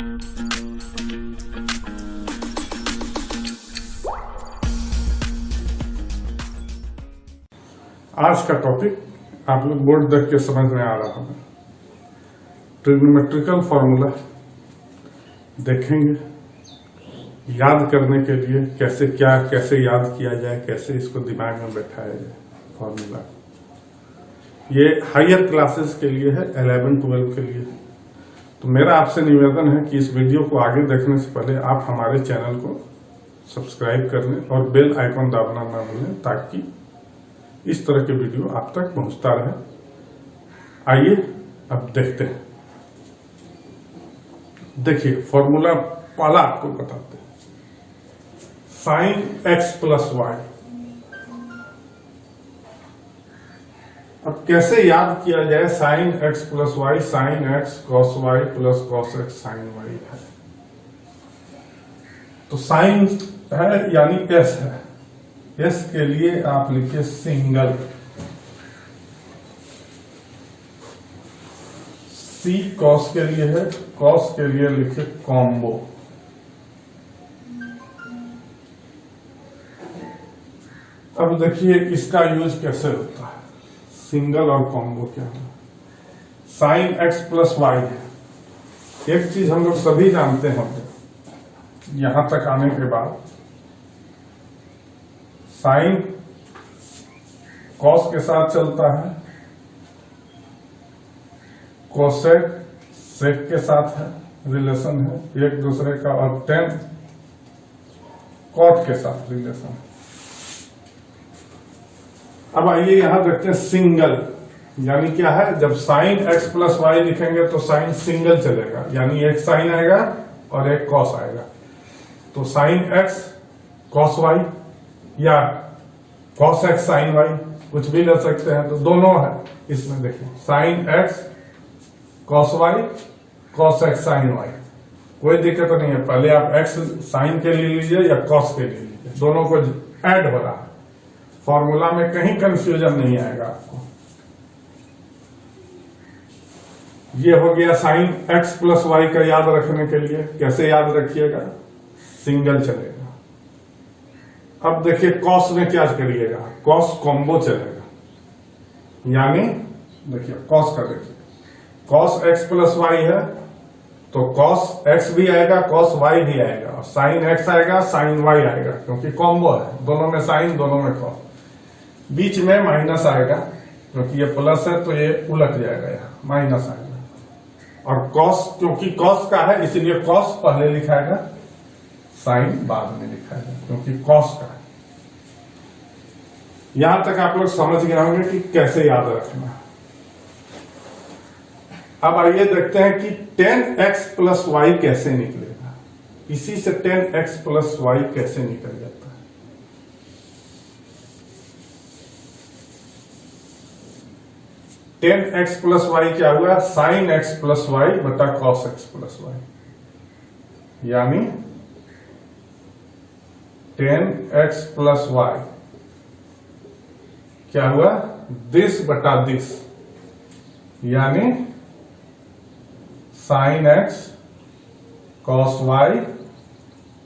आज का टॉपिक आप लोग बोर्ड देख के समझ में आ रहा है। ट्रिग्नोमेट्रिकल फॉर्मूला देखेंगे, याद करने के लिए कैसे याद किया जाए, कैसे इसको दिमाग में बैठाया जाए। फॉर्मूला ये हायर क्लासेस के लिए है, 11-12 के लिए। तो मेरा आपसे निवेदन है कि इस वीडियो को आगे देखने से पहले आप हमारे चैनल को सब्सक्राइब कर लें और बेल आइकन दबाना ना भूलें, ताकि इस तरह के वीडियो आप तक पहुंचता रहे। आइए अब देखते हैं। देखिए फॉर्मूला पहला आपको बताते हैं। Sine x plus y. अब कैसे याद किया जाए sine x plus y? Sine x cos y plus cos x sine y है। तो साइन है यानी s है, s के लिए आप लिखिए सिंगल, c कॉस के लिए है, कॉस के लिए लिखिए कॉम्बो। अब देखिए इसका यूज कैसे होता है, सिंगल और कॉम्बो क्या है। साइन x प्लस वाई है। एक चीज हम लोग सभी जानते हैं, यहां तक आने के बाद साइन कॉस के साथ चलता है, कोसेक सेक के साथ है, रिलेशन है एक दूसरे का, और टेन कॉट के साथ रिलेशन है। अब आइए यहां देखते हैं सिंगल यानी क्या है। जब साइन x प्लस वाई लिखेंगे तो साइन सिंगल चलेगा, यानी एक साइन आएगा और एक कॉस आएगा। तो साइन x कॉस वाई या कॉस एक्स साइन वाई कुछ भी ले सकते हैं, तो दोनों है इसमें। देखिए sine x cos y, cos x sine y, कोई दिक्कत नहीं है। पहले आप एक्स साइन के लिए लीजिए या कॉस के लिए लीजिए, दोनों को ऐड हो रहा है। फॉर्मूला में कहीं कंफ्यूजन नहीं आएगा आपको। ये हो गया साइन एक्स प्लस वाई का याद रखने के लिए। कैसे याद रखिएगा? सिंगल चलेगा। अब देखिए कॉस में क्या करिएगा, कॉस कॉम्बो चलेगा। यानी देखिए कॉस का, देखिए कॉस एक्स प्लस वाई है तो कॉस एक्स भी आएगा, कॉस वाई भी आएगा, और साइन एक्स आएगा, साइन वाई आएगा, क्योंकि कॉम्बो है, दोनों में साइन दोनों में कॉस। बीच में माइनस आएगा क्योंकि ये प्लस है तो ये उलट जाएगा, यहाँ माइनस आएगा। और कॉस क्योंकि कॉस का है इसलिए कॉस पहले लिखाएगा, साइन बाद में लिखाएगा, क्योंकि कॉस का है। यहां तक आप लोग समझ गए होंगे कि कैसे याद रखना। अब आइए देखते हैं कि 10x प्लस वाई कैसे निकलेगा। इसी से 10x प्लस वाई कैसे निकल जाता है। टेन एक्स प्लस वाई क्या हुआ? साइन x प्लस वाई बटा कॉस x प्लस वाई, यानी 10x प्लस वाई क्या हुआ? दिस बटा दिस, यानी sine x cos y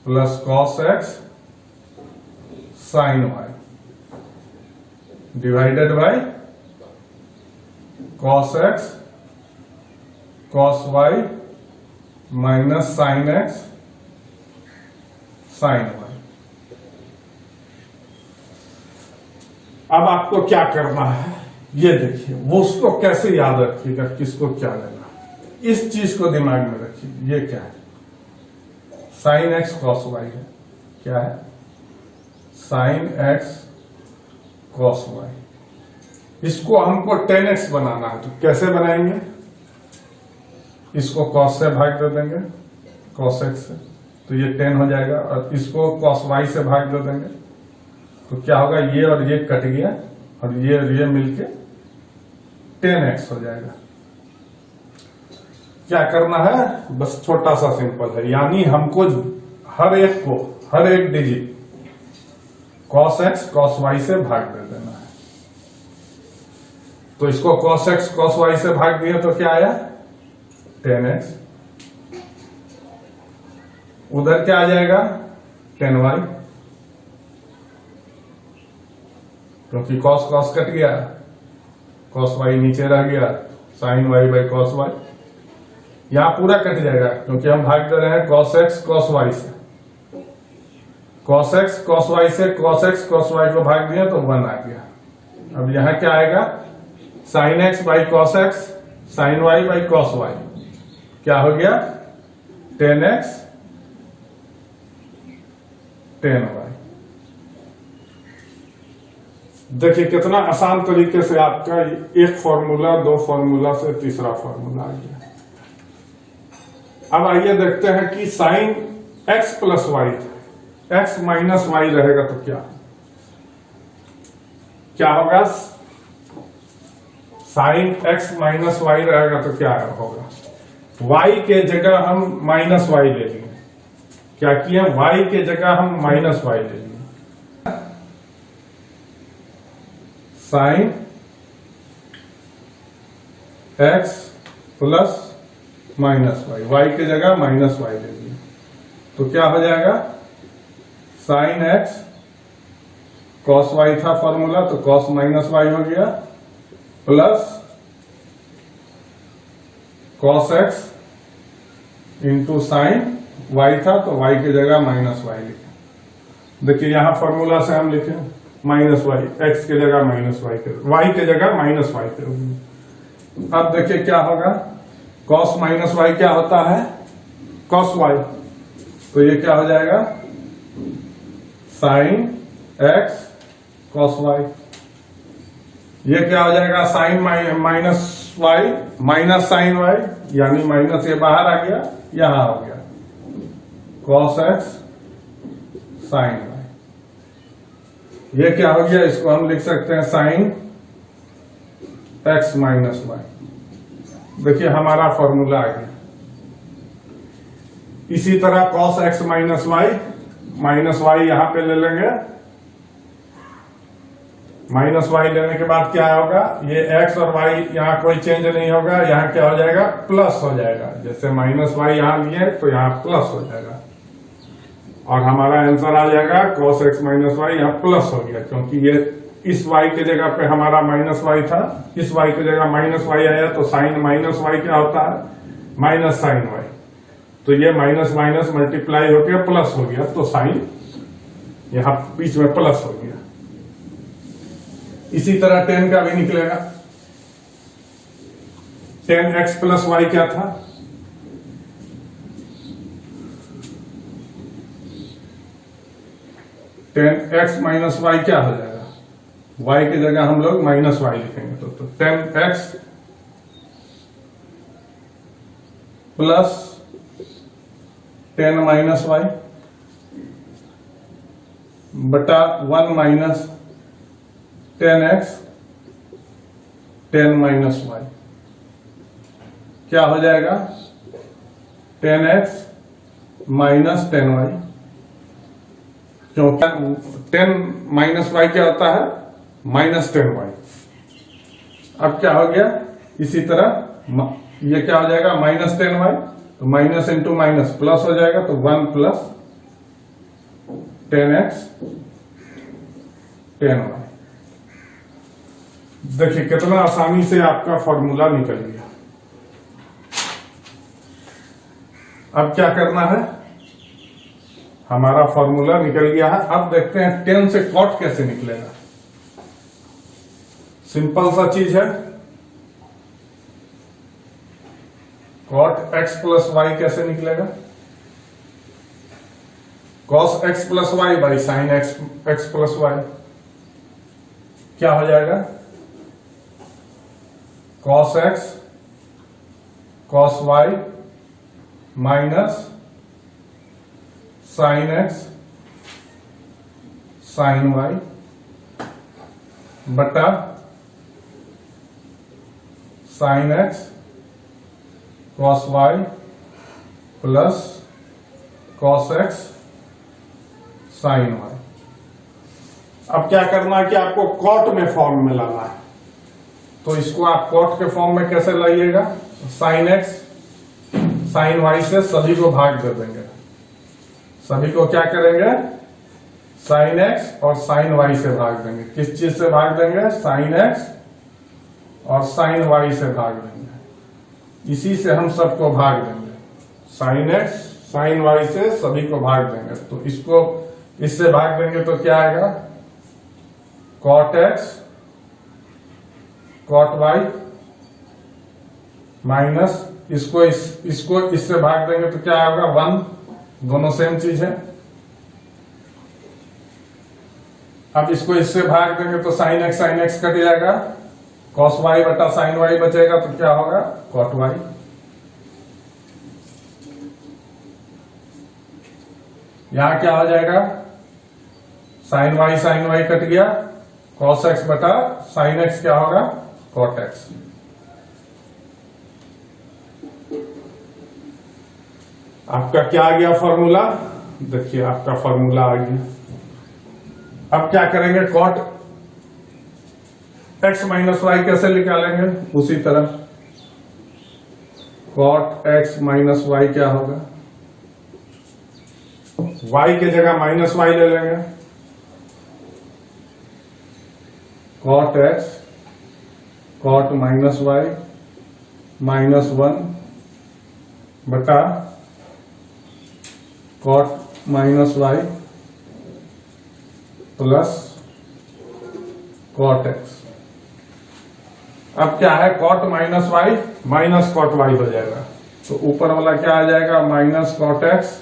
plus cos x sine y divided by cos x cos y minus sine x sine y. अब आपको क्या करना है ये देखिए, वो उसको कैसे याद रखिएगा, किसको क्या लेना, इस चीज को दिमाग में रखिए। ये क्या है? साइन एक्स कॉस वाई है। क्या है? Sine x cos y. इसको हमको 10x बनाना है, तो कैसे बनाएंगे? इसको कॉस से भाग दे देंगे, कॉस एक्स से, तो ये 10 हो जाएगा, और इसको कॉस वाई से भाग दे देंगे तो क्या होगा? ये और ये कट गया और ये मिलके 10x हो जाएगा। क्या करना है? बस छोटा सा सिंपल है, यानी हमको हर एक digit cos x cos y से भाग दे देना है। तो इसको cos x cos y से भाग दिया तो क्या आया? 10x। उधर क्या आ जाएगा 10y, क्योंकि cos cos कट गया, cos y नीचे रह गया, sin y by cos y, यहां पूरा कट जाएगा क्योंकि हम भाग दे रहे हैं cos x cos y से, cos x cos y से cos x cos y को भाग दिया तो 1 आ गया। अब यहां क्या आएगा sin x by cos x sin y by cos y, क्या हो गया 10x 10y। देखिए कितना आसान तरीके से आपका एक फॉर्मूला, दो फॉर्मूला से तीसरा फॉर्मूला आ गया। अब आइए देखते हैं कि sine x plus y, x minus y रहेगा तो क्या होगा, साइन x माइनस वाई रहेगा तो क्या होगा, y के जगह हम माइनस वाई ले लेंगे, क्या किया y के जगह हम माइनस वाई ले लेंगे, sine x plus minus y, y की जगह माइनस वाई ले लिया तो क्या हो जाएगा साइन x कॉस वाई था फॉर्मूला तो कॉस माइनस वाई हो गया, plus cos x into sine y था तो वाई की जगह माइनस वाई लिखे। देखिए यहां फॉर्मूला से हम लिखे माइनस वाई, एक्स की जगह माइनस वाई कर, वाई की जगह माइनस वाई करोगे। अब देखिए क्या होगा, कॉस माइनस वाई क्या होता है कॉस वाई, तो ये क्या हो जाएगा साइन एक्स कॉस वाई, ये क्या हो जाएगा sine minus y minus sine y, यानी माइनस ये बाहर आ गया, यहां हो गया कॉस एक्स साइन वाई, ये क्या हो गया, इसको हम लिख सकते हैं साइन एक्स माइनस वाई। देखिए हमारा फॉर्मूला आ गया। इसी तरह कॉस एक्स माइनस वाई यहां पे ले लेंगे, माइनस वाई लेने के बाद क्या होगा, ये एक्स और वाई यहां कोई चेंज नहीं होगा, यहां क्या हो जाएगा प्लस हो जाएगा, जैसे माइनस वाई यहां लिए तो यहां प्लस हो जाएगा और हमारा आंसर आ जाएगा कॉस एक्स माइनस वाई, यहां प्लस हो गया क्योंकि ये इस y की जगह पे हमारा माइनस वाई था, इस y की जगह माइनस वाई आया तो साइन माइनस वाई क्या होता है माइनस साइन वाई, तो ये माइनस माइनस मल्टीप्लाई होकर प्लस हो गया तो साइन यहां बीच में प्लस हो गया। इसी तरह 10 का भी निकलेगा, 10x प्लस वाई क्या था, x माइनस वाई क्या हो जाएगा, y की जगह हम लोग माइनस वाई लिखेंगे तो 10x प्लस 10 माइनस वाई बटा 1 माइनस 10x 10 माइनस वाई, क्या हो जाएगा 10x माइनस 10y, क्योंकि 10 माइनस वाई क्या होता है माइनस 10y। अब क्या हो गया, इसी तरह ये क्या हो जाएगा माइनस 10y, तो माइनस इंटू माइनस प्लस हो जाएगा तो 1 प्लस 10x 10y। देखिए कितना आसानी से आपका फॉर्मूला निकल गया। अब क्या करना है, हमारा फॉर्मूला निकल गया है, अब देखते हैं 10 से कॉट कैसे निकलेगा। सिंपल सा चीज है, कॉट एक्स प्लस वाई कैसे निकलेगा, cos x plus y by sine x plus y, क्या हो जाएगा cos x cos y minus sine x sine y बटा sine x cos y plus cos x sine y. अब क्या करना है कि आपको कॉट में फॉर्म में लाना है, तो इसको आप कॉट के फॉर्म में कैसे लाइएगा, साइन एक्स साइन वाई से सभी को भाग दे देंगे, सभी को क्या करेंगे, साइन एक्स और साइन वाई से भाग देंगे। किस चीज से भाग देंगे, साइन एक्स और साइन वाई से भाग देंगे। इसी से हम सबको भाग देंगे, साइन एक्स साइन वाई से सभी को भाग देंगे। तो इसको इससे भाग देंगे तो क्या आएगा, cot x cot y minus इसको इससे भाग देंगे तो क्या होगा, 1, दोनों सेम चीज है। अब इसको इससे भाग देंगे तो साइन एक्स कट जाएगा, कॉस वाई बटा साइन वाई बचेगा तो क्या होगा, कॉट वाई। यहां क्या हो जाएगा, साइन वाई कट गया, कॉस एक्स बटा साइन एक्स क्या होगा, कॉट एक्स। आपका क्या आ गया फॉर्मूला, देखिए आपका फॉर्मूला आ गया। अब क्या करेंगे, कॉट एक्स माइनस वाई कैसे निकालेंगे, उसी तरह कॉट एक्स माइनस वाई क्या होगा, वाई की जगह माइनस वाई ले लेंगे, cot x cot minus y minus 1 बटा cot minus y plus cot x. अब क्या है, cot minus y minus cot y हो जाएगा, तो ऊपर वाला क्या आ जाएगा, minus cot x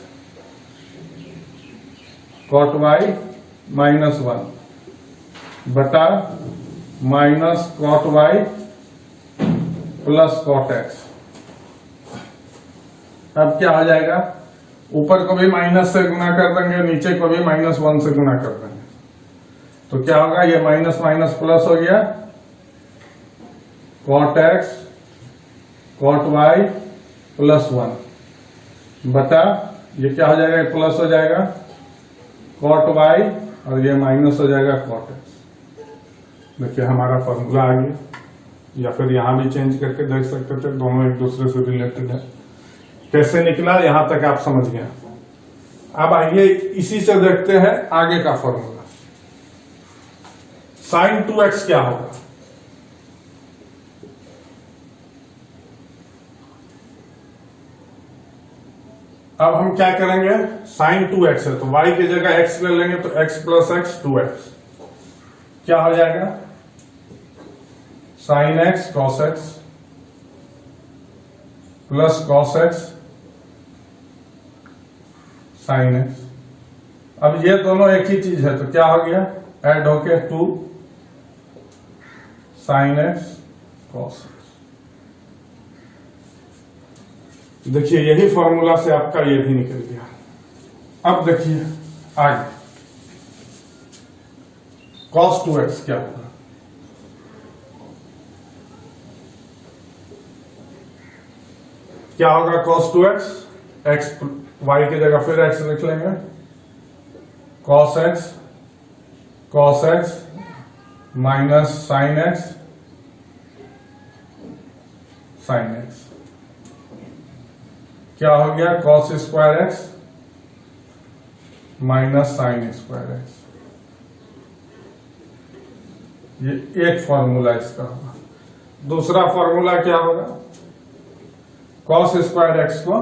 cot y minus 1 बटा minus cot y plus cot x. अब क्या हो जाएगा, ऊपर को भी माइनस से गुना कर देंगे, नीचे को भी -1 से गुना कर देंगे, तो क्या होगा, ये माइनस माइनस प्लस हो गया, cot x cot y plus 1 बटा ये क्या हो जाएगा, प्लस हो जाएगा कॉट वाई और ये माइनस हो जाएगा कॉट एक्स। देखिए हमारा फॉर्मूला आ गया, या फिर यहां भी चेंज करके देख सकते थे, दोनों एक दूसरे से रिलेटेड है। कैसे निकला यहां तक आप समझ गए। अब आइए इसी से देखते हैं आगे का फॉर्मूला, साइन 2x क्या होगा। अब हम क्या करेंगे, साइन 2x है तो y की जगह x ले लेंगे, तो x प्लस एक्स 2x क्या हो जाएगा, sine x cos x plus cos x sine x। अब ये दोनों एक ही चीज है तो क्या हो गया, ऐड होके 2 साइन x कॉस x। देखिए यही फॉर्मूला से आपका ये भी निकल गया। अब देखिए आगे cos 2x क्या होगा, क्या होगा cos 2x, x y की जगह फिर x लिख लेंगे, cos x minus sine x sine x क्या हो गया, cos square x minus sine square x। ये एक फॉर्मूला इसका होगा। दूसरा फॉर्मूला क्या होगा, cos स्क्वायर x को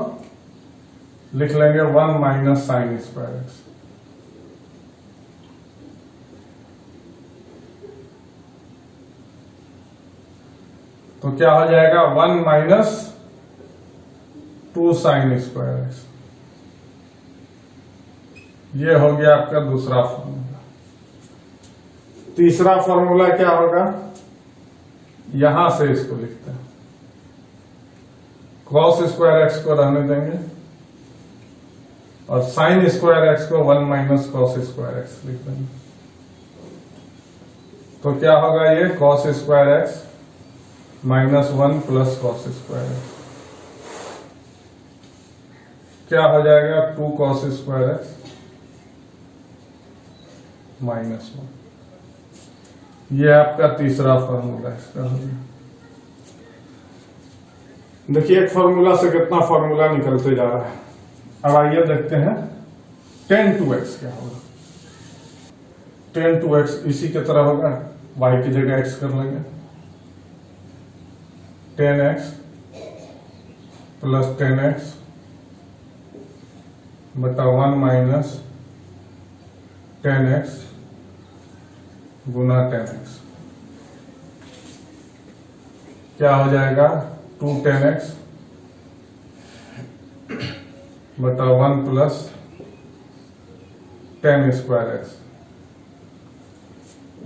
लिख लेंगे 1 माइनस साइन स्क्वायर x। तो क्या हो जाएगा, 1 माइनस 2 साइन स्क्वायर एक्स। ये हो गया आपका दूसरा फॉर्मूला। तीसरा फॉर्मूला क्या होगा, यहां से इसको लिखते हैं, कॉस स्क्वायर एक्स को रहने देंगे और साइन स्क्वायर एक्स को 1 माइनस कॉस स्क्वायर एक्स लिख देंगे। तो क्या होगा, ये cos square x minus 1 plus cos square x क्या हो जाएगा, 2 कॉस स्क्वायर एक्स माइनस 1। ये आपका तीसरा फॉर्मूला इसका हो गया। देखिए एक फॉर्मूला से कितना फॉर्मूला निकलते जा रहा है। अब आइए देखते हैं tan 2x क्या होगा? tan 2x इसी के तरह होगा, y की जगह x कर लेंगे, tan x plus tan x बटा 1 माइनस tan x गुना tan x, क्या हो जाएगा? 2 tan x बटा 1 प्लस tan स्क्वायर x।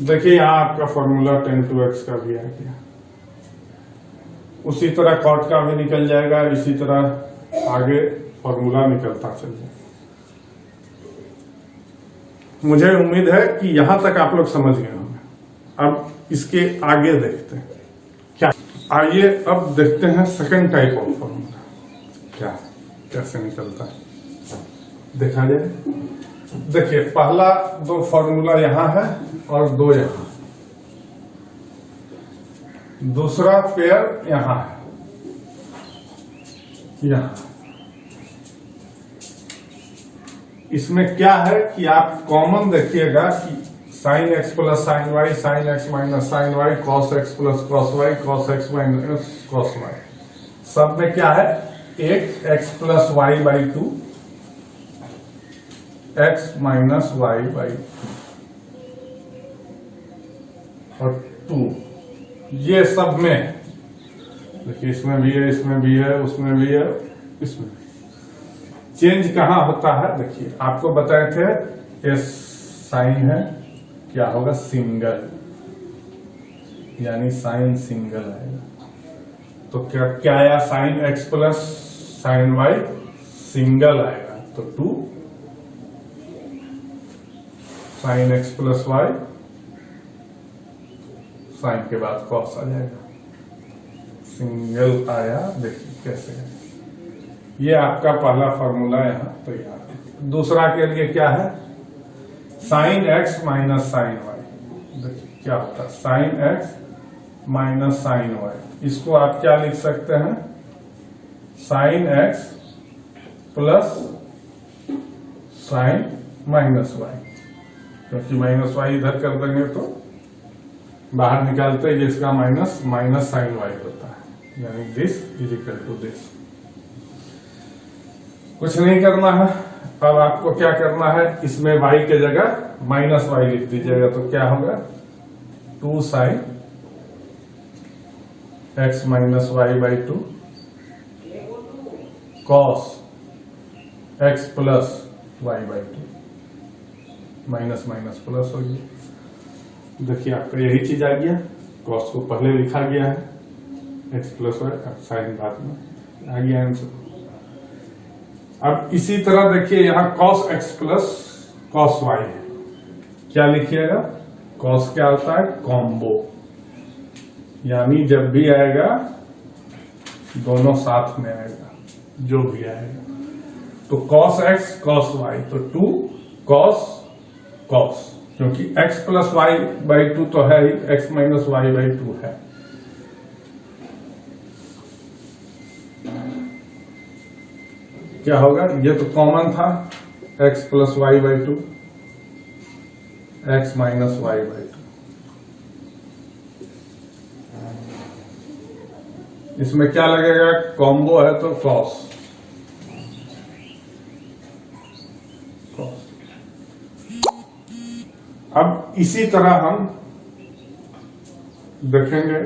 देखिए यहां आपका फॉर्मूला tan 2x का भी आ गया। उसी तरह cot का भी निकल जाएगा, इसी तरह आगे फॉर्मूला निकलता चल जाएगा। मुझे उम्मीद है कि यहां तक आप लोग समझ गए होंगे। अब इसके आगे देखते हैं क्या। आइए अब देखते हैं सेकंड टाइप ऑफ फॉर्मूला क्या कैसे निकलता है, देखा जाए। देखिए पहला दो फॉर्मूला यहां है और दो यहां, दूसरा पेयर यहां है, यहां। इसमें क्या है कि आप कॉमन देखिएगा कि sine x plus sine y, sine x minus sine y, cos x plus cos y, cos x minus cos y, सब में क्या है? एक x plus y by 2, x minus y by और 2, ये सब में देखिए, इसमें भी है, इसमें भी है, उसमें भी है, इसमें चेंज कहां होता है? देखिए आपको बताए थे ये साइन है, क्या होगा? सिंगल, यानी साइन सिंगल आएगा। तो क्या आया? Sine x plus sine y single आएगा, तो 2 sine x plus y, sine के बाद कॉस आ जाएगा, सिंगल आया। देखिए कैसे है, ये आपका पहला फॉर्मूला यहां तैयार है। दूसरा के लिए क्या है? Sine x minus sine y. देखिए क्या होता है? Sine x minus sine y, इसको आप क्या लिख सकते हैं? Sine x plus sine minus y, क्योंकि माइनस वाई इधर कर देंगे तो बाहर निकालते ही इसका माइनस माइनस साइन वाई होता है, यानी this is equal to this. कुछ नहीं करना है। अब आपको क्या करना है? इसमें y के जगह माइनस वाई लिख दीजिएगा, तो क्या होगा? 2 sine x minus y by 2 cos x plus y by 2, minus minus plus हो गया। देखिए आपका यही चीज आ गया। कॉस को पहले लिखा गया है, एक्स प्लस वाई, साइन बाद में आ गया आंसर। अब इसी तरह देखिए यहां cos x plus cos y है, क्या लिखिएगा? cos क्या होता है? कॉम्बो, यानी जब भी आएगा दोनों साथ में आएगा, जो भी आएगा। तो cos x cos y, तो 2 cos cos, क्योंकि x प्लस वाई बाई 2 तो है ही, x माइनस वाई बाई 2 है। क्या होगा? ये तो कॉमन था, x plus y by 2, x minus y by 2। इसमें क्या लगेगा? कॉम्बो है तो cos। अब इसी तरह हम देखेंगे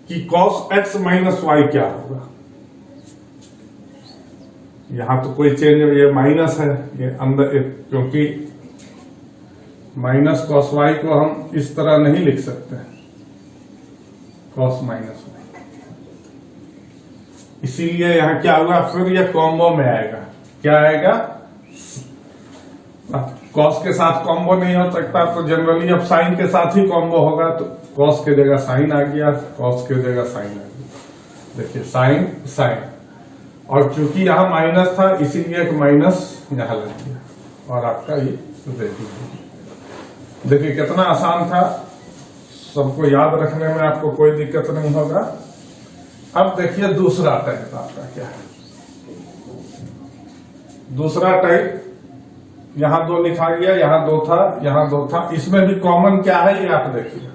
कि cos x माइनस वाई क्या होगा। यहां तो कोई चेंज, ये माइनस है, ये अंदर, क्योंकि माइनस कॉस वाई को हम इस तरह नहीं लिख सकते, कॉस माइनस वाई, इसीलिए यहां क्या हुआ? फिर ये कॉम्बो में आएगा। क्या आएगा? कॉस के साथ कॉम्बो नहीं हो सकता, तो जनरली अब साइन के साथ ही कॉम्बो होगा, तो कॉस के जगह साइन आ गया, कॉस के जगह साइन आ गया। देखिए साइन साइन, और चूंकि यहां माइनस था इसीलिए एक माइनस यहां लग गया और आपका ये रेडी। देखिए कितना आसान था, सबको याद रखने में आपको कोई दिक्कत नहीं होगा। अब देखिए दूसरा टाइप आपका क्या है। दूसरा टाइप, यहां 2 लिखा गया, यहां 2 था, यहां 2 था, इसमें भी कॉमन क्या है ये आप देखिए,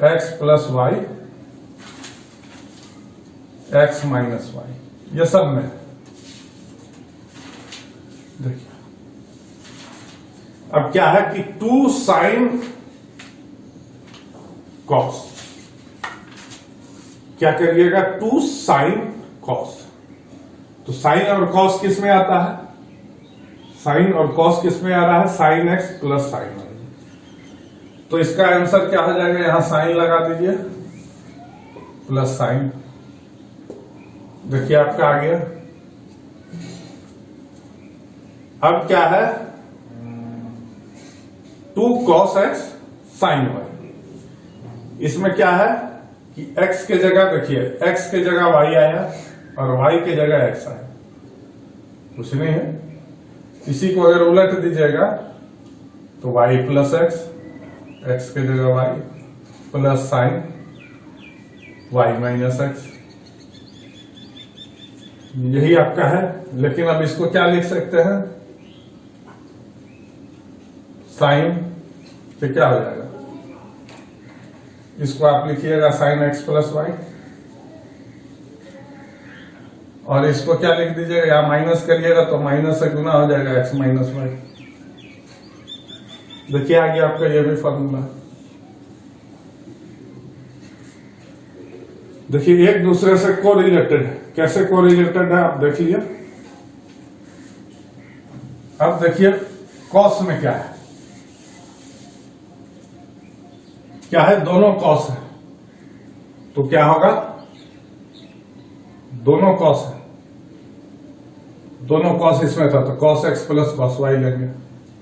x plus y, x minus y, ये सब में देखिए। अब क्या है कि 2 साइन कॉस, क्या करिएगा 2 साइन कॉस, तो साइन और कॉस किस में आता है, साइन और कॉस किस में आ रहा है, sine x plus sine y, तो इसका आंसर क्या हो जाएगा, यहां साइन लगा दीजिए प्लस साइन, देखिए आपका आ गया। अब क्या है 2 cos x साइन वाई, इसमें क्या है कि x के जगह देखिए, x के जगह y आया और y के जगह x आया, कुछ नहीं है, इसी को अगर उलट दीजिएगा तो y प्लस एक्स, x के जगह y plus sign y minus x, यही आपका है। लेकिन अब इसको क्या लिख सकते हैं, साइन से क्या हो जाएगा, इसको आप लिखिएगा साइन एक्स प्लस वाई, और इसको क्या लिख दीजिएगा, या माइनस करिएगा तो माइनस से गुना हो जाएगा एक्स माइनस वाई। देखिए आ गया आपका ये भी फॉर्मूला। देखिए एक दूसरे से कोरिलेटेड है, कैसे कोरिलेटेड है आप देख लिया। अब देखिए कॉस में क्या है, क्या है, दोनों कॉस है, तो क्या होगा, दोनों कॉस है, दोनों कॉस इसमें था तो cos x plus cos y लेंगे,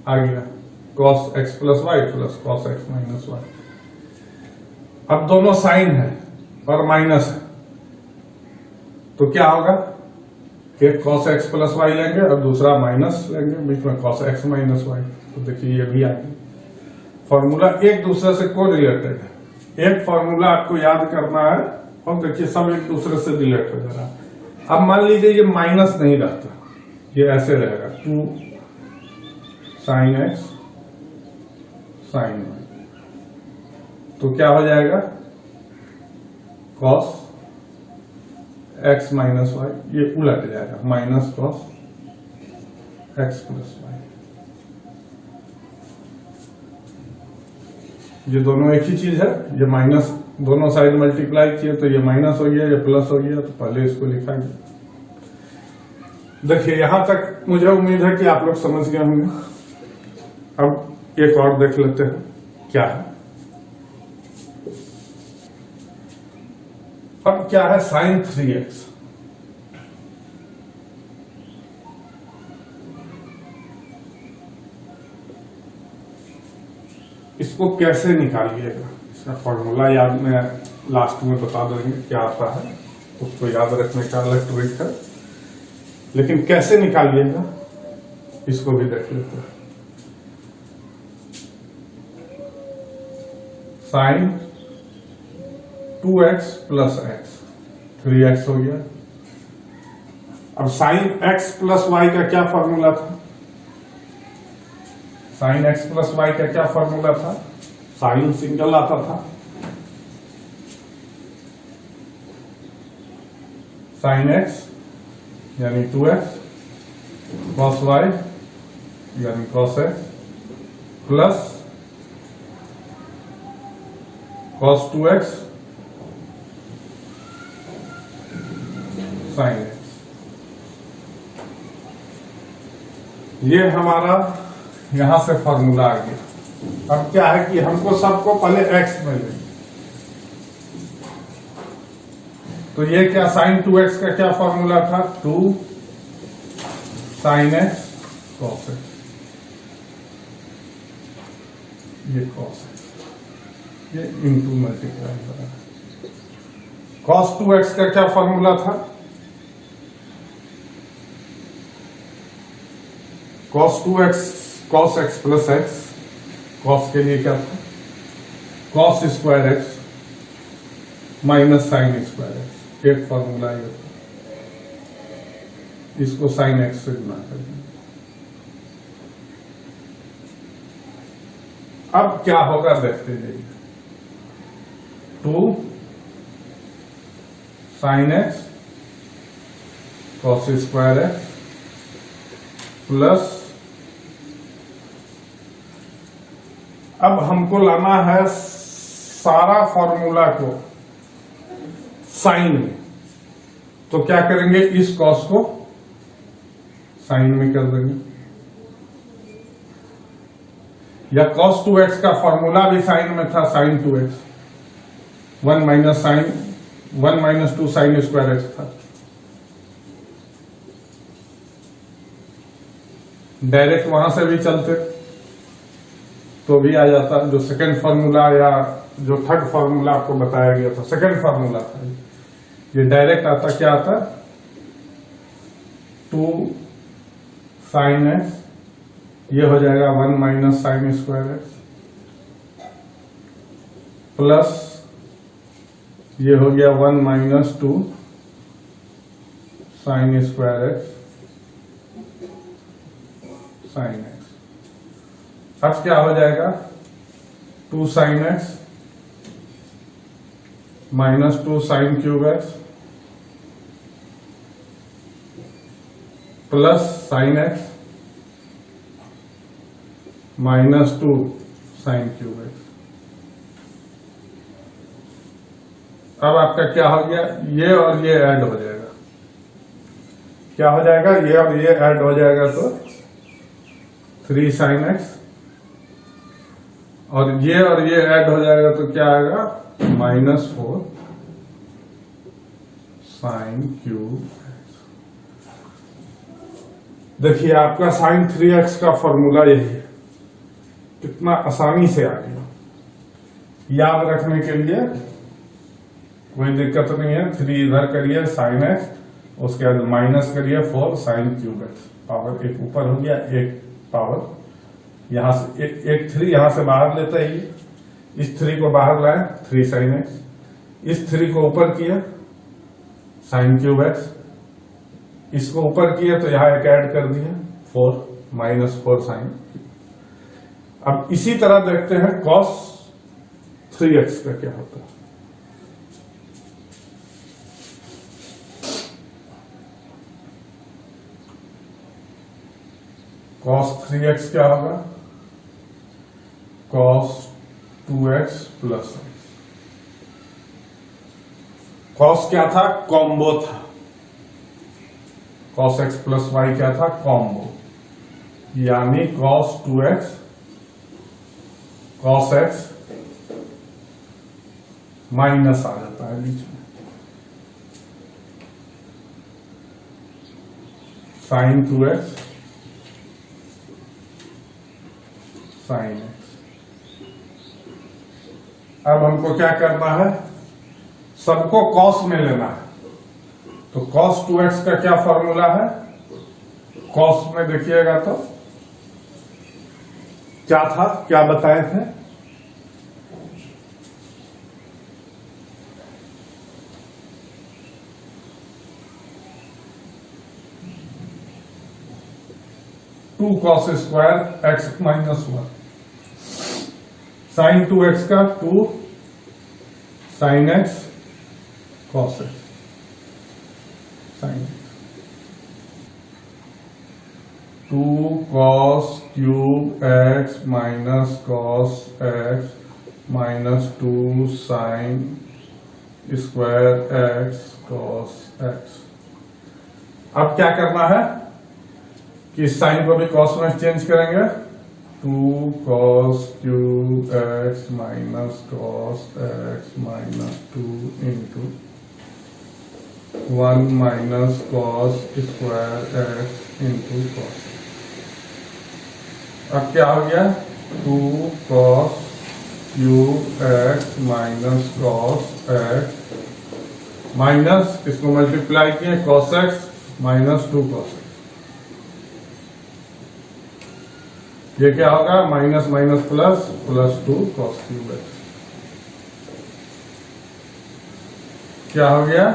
आ गया cos x plus y plus cos x minus y. अब दोनों साइन है और माइनस है, तो क्या होगा, एक कॉस एक्स प्लस वाई लेंगे और दूसरा माइनस लेंगे, बीच में कॉस एक्स माइनस वाई, तो देखिए ये भी आ गया। फॉर्मूला एक दूसरे से कोरिलेटेड है, एक फॉर्मूला आपको याद करना है और देखिए सब एक दूसरे से रिलेट हो जा रहा है। अब मान लीजिए ये माइनस नहीं रहता, ये ऐसे रहेगा 2 साइन एक्स साइन वाई, तो क्या हो जाएगा कॉस एक्स माइनस वाई, ये उलट जाएगा minus cos x plus y. ये दोनों एक ही चीज है, ये माइनस दोनों साइड मल्टीप्लाई किए तो ये माइनस हो गया, ये प्लस हो गया, तो पहले इसको लिखा गया। देखिए यहां तक मुझे उम्मीद है कि आप लोग समझ गए होंगे। अब एक और देख लेते हैं क्या है। अब क्या है साइन 3x, इसको कैसे निकालिएगा, इसका फॉर्मूला याद में लास्ट में बता देंगे क्या आता है, उसको याद रखने का अलग ट्रिक है, लेकिन कैसे निकालिएगा इसको भी देख लेते हैं। Sign 2x plus x, 3x हो गया। अब साइन x प्लस वाई का क्या फॉर्मूला था, साइन एक्स प्लस वाई का क्या फॉर्मूला था, साइन सिंगल आता था, साइन एक्स यानी 2x कॉस वाई यानी cos x plus cos 2x sine x. ये हमारा यहां से फॉर्मूला आ गया। अब क्या है कि हमको सबको पहले x में लेंगे, तो ये क्या साइन 2x का क्या फॉर्मूला था, 2 साइन एक्स कॉस एक्स, ये कॉस एक्स, ये इंटू मल्टीप्लाई हो रहा है। कॉस 2x का क्या फॉर्मूला था, cos 2x cos x plus x, cos के लिए क्या था cos square x minus sine square x, एक फॉर्मूला ये था। इसको साइन एक्स से गुना कर देंगे। अब क्या होगा देखते जाइए। 2 sine x cos square x plus, अब हमको लाना है सारा फॉर्मूला को साइन में, तो क्या करेंगे, इस कॉस को साइन में कर देंगे, या cos 2x का फॉर्मूला भी साइन में था, sine 2x, 1 minus 2 sine square x था। डायरेक्ट वहां से भी चलते तो भी आ जाता, जो सेकंड फार्मूला या जो थर्ड फार्मूला आपको बताया गया था, सेकंड फार्मूला था, ये डायरेक्ट आता, क्या आता, 2 साइन एक्स, ये हो जाएगा 1 minus sine square x, plus ये हो गया 1 minus 2 sine square x sine x. अब क्या हो जाएगा, 2 sine x minus 2 sine cube x plus sign x minus 2 sine cube x. अब आपका क्या हो गया, ये और ये ऐड हो जाएगा, क्या हो जाएगा, ये और ये ऐड हो जाएगा, तो 3 साइन एक्स, और ये ऐड हो जाएगा तो क्या आएगा, -4 साइन क्यूब एक्स। देखिए आपका साइन 3x का फॉर्मूला यही है, कितना आसानी से आ गया, याद रखने के लिए कोई दिक्कत नहीं है। 3 इधर करिए साइन एक्स, उसके बाद माइनस करिए 4 साइन क्यूब एक्स, पावर एक ऊपर हो गया, एक पावर यहां से एक 3 यहां से बाहर लेते ही, इस 3 को बाहर लाए 3 साइन एक्स, इस 3 को ऊपर किया साइन क्यूब एक्स, इसको ऊपर किया तो यहां एक ऐड कर दिया 4 -4 साइन। अब इसी तरह देखते हैं cos 3x का क्या होता है। cos 3x क्या होगा, cos 2x plus x। cos क्या था, कॉम्बो था, cos x प्लस y क्या था, कॉम्बो, यानी cos 2x cos x minus आ जाता है बीच में, sin 2x sin x। अब हमको क्या करना है, सबको cos में लेना है, तो cos 2x का क्या फॉर्मूला है, cos में देखिएगा तो क्या था, क्या बताए थे, two cos square x -1, sine 2x का 2 sine x cos x sine x, 2 cos cube x minus cos x minus 2 sine square x cos x। अब क्या करना है कि साइन को भी cos में चेंज करेंगे, 2 cos cube x minus cos x minus 2 into 1 minus cos square x into cos। अब क्या हो गया, 2 cos cube x minus cos x minus इसको मल्टीप्लाई किए cos x minus 2 cos x, ये क्या होगा, minus minus plus plus 2 cos cube x। क्या हो गया,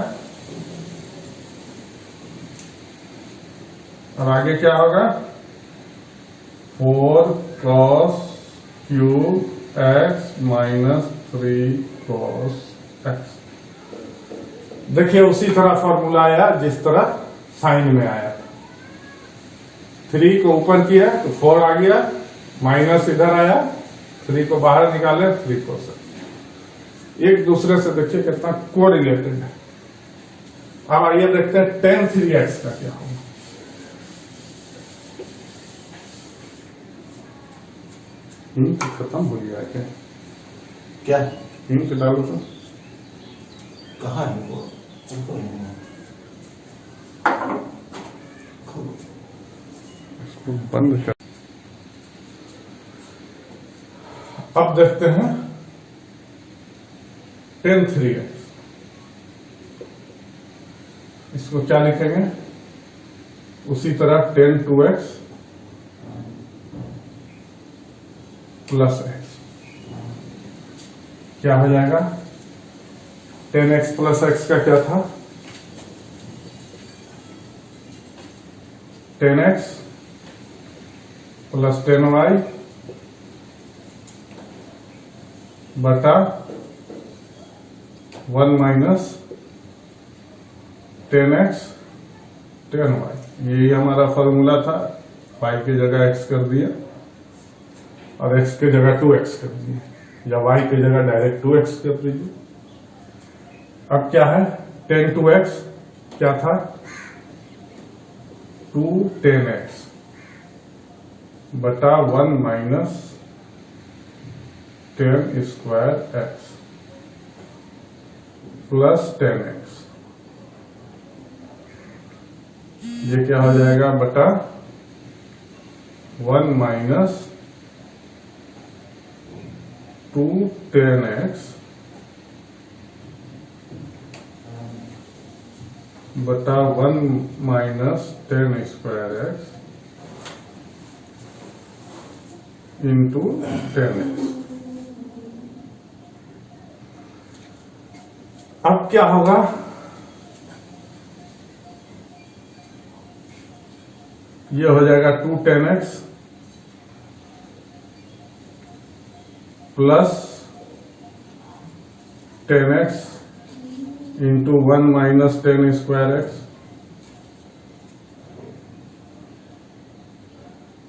और आगे क्या होगा 4 cos cube x minus 3 cos x। देखिए उसी तरह फॉर्मूला आया जिस तरह साइन में आया था। 3 को ऊपर किया तो 4 आ गया, माइनस इधर आया, 3 को बाहर निकाले 3 cos x। एक दूसरे से देखिए कितना कोरिलेटेड है। अब आइए देखते हैं tan 3x का क्या होगा। खत्म हो गया क्या? क्या हिंट डालो तो। कहाँ है वो? इसको बंद कर। अब देखते हैं tan 3x। इसको क्या लिखेंगे? उसी तरह tan 2x प्लस x क्या हो जाएगा? tan x प्लस x का क्या था? tan x plus tan y बटा 1 minus tan x tan y। यही हमारा फॉर्मूला था। y की जगह x कर दिया और x की जगह 2x कर दिए, या y की जगह डायरेक्ट 2x कर दीजिए। अब क्या है? tan 2x क्या था? 2 tan x बटा 1 minus tan square x plus tan x। ये क्या हो जाएगा? बटा 1 माइनस 2 tan x बटा 1 minus tan square x into tan x। अब क्या होगा? ये हो जाएगा 2 tan x plus tan x into 1 minus tan square x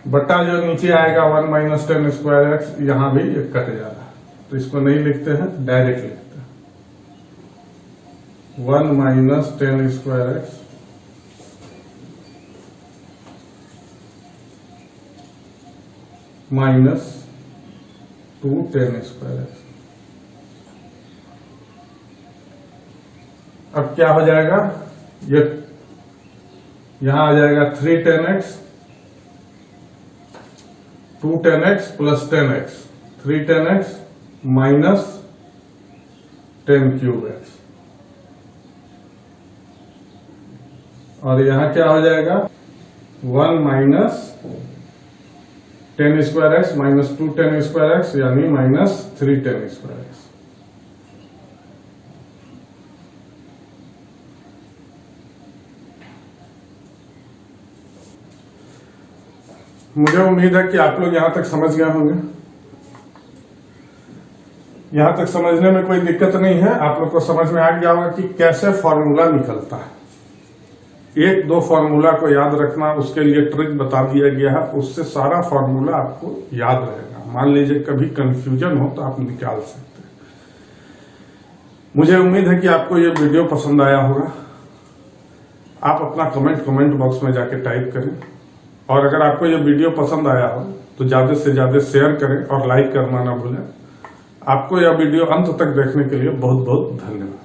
बटा जो नीचे आएगा 1 माइनस tan स्क्वायर x, यहां भी एक कट जाएगा तो इसको नहीं लिखते हैं, डायरेक्ट लिखते हैं 1 minus tan square x minus 2 tan square x। अब क्या हो जाएगा? ये यहां आ जाएगा 3 tan x 2 tan x plus tan x 3 tan x minus tan cube x। और यहां क्या हो जाएगा? 1 minus tan square x minus 2 tan square x यानी माइनस 3 tan स्क्वायर x। मुझे उम्मीद है कि आप लोग यहां तक समझ गए होंगे। यहां तक समझने में कोई दिक्कत नहीं है। आप लोग को समझ में आ गया होगा कि कैसे फॉर्मूला निकलता है। 1-2 फॉर्मूला को याद रखना, उसके लिए ट्रिक बता दिया गया है, उससे सारा फॉर्मूला आपको याद रहेगा। मान लीजिए कभी कंफ्यूजन हो तो आप निकाल सकते हैं। मुझे उम्मीद है कि आपको ये वीडियो पसंद आया होगा। आप अपना कमेंट बॉक्स में जाके टाइप करें, और अगर आपको ये वीडियो पसंद आया हो तो ज्यादा से ज्यादा शेयर करें और लाइक करना ना भूलें। आपको यह वीडियो अंत तक देखने के लिए बहुत बहुत धन्यवाद।